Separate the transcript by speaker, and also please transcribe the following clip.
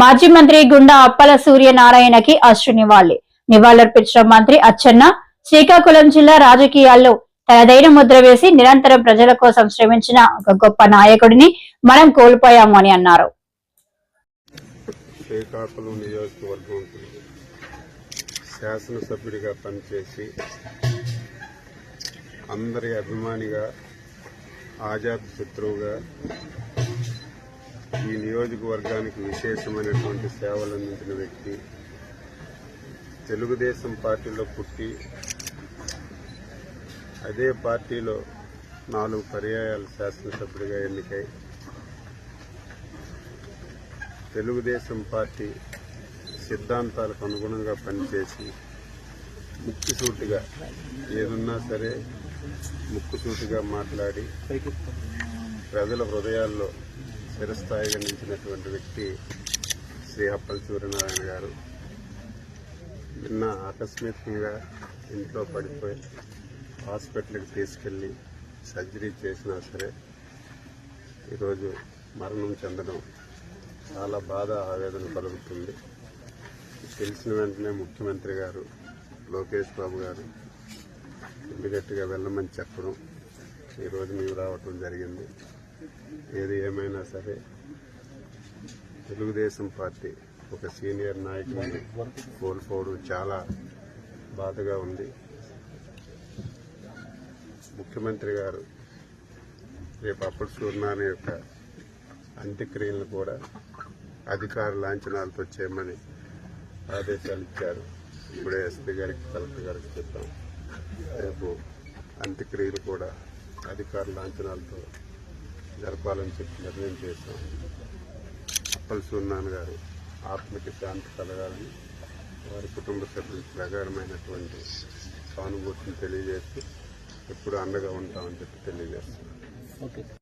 Speaker 1: మాజీ మంత్రి గుండా అప్పల సూర్యనారాయణకి అశ్రు నివాళులర్పించిన మంత్రి అచ్చెన్న శ్రీకాకుళం జిల్లా రాజకీయాల్లో తనదైన ముద్ర వేసి నిరంతరం ప్రజల కోసం శ్రమించిన ఒక గొప్ప నాయకుడిని మనం కోల్పోయాము అని అన్నారు.
Speaker 2: శ్రీకాకుళం నియోజకవర్గం శాసనసభ్యుడిగా పనిచేసి అందరి అభిమానిగా ఆజాద్ శత్రువుగా ఈ నియోజకవర్గానికి విశేషమైనటువంటి సేవలు అందించిన వ్యక్తి. తెలుగుదేశం పార్టీలో పుట్టి అదే పార్టీలో 4 పర్యాయాలు శాసనసభ్యుడిగా ఎన్నికై తెలుగుదేశం పార్టీ సిద్ధాంతాలకు అనుగుణంగా పనిచేసి ముక్కుసూటిగా ఏదున్నా సరే ముక్కుసూటిగా మాట్లాడి ప్రజల హృదయాల్లో చిరస్థాయిగా నిలిచినటువంటి వ్యక్తి శ్రీ అప్పల సూర్యనారాయణ గారు. నిన్న ఆకస్మికంగా ఇంట్లో పడిపోయి హాస్పిటల్కి తీసుకెళ్లి సర్జరీ చేసినా సరే ఈరోజు మరణం చెందడం చాలా బాధ ఆవేదన కలుగుతుంది. తెలిసిన వెంటనే ముఖ్యమంత్రి గారు లోకేష్ బాబు గారు ఇమ్మీడియట్గా వెళ్ళమని చెప్పడం, ఈరోజు మేము రావటం జరిగింది. ఏది ఏమైనా సరే తెలుగుదేశం పార్టీ ఒక సీనియర్ నాయకుడిని కోల్పోవడం చాలా బాధగా ఉంది. ముఖ్యమంత్రి గారు రేపు అప్పల సూర్యనారాయణ యొక్క అంత్యక్రియలను కూడా అధికార లాంఛనాలతో చేయమని ఆదేశాలు ఇచ్చారు. ఇప్పుడే ఎస్పీ గారికి కలెక్టర్ గారికి చెప్పాం. రేపు అంత్యక్రియలు కూడా అధికార లాంఛనాలతో జరపాలని చెప్పి నిర్ణయం చేశాం. అప్పల సూర్యనారాయణ గారు ఆత్మకి శాంతి కలగాలని వారి కుటుంబ సభ్యులకు ప్రగాఢమైనటువంటి సానుభూతిని తెలియజేస్తూ ఎప్పుడు అండగా ఉంటామని చెప్పి తెలియజేస్తున్నాం.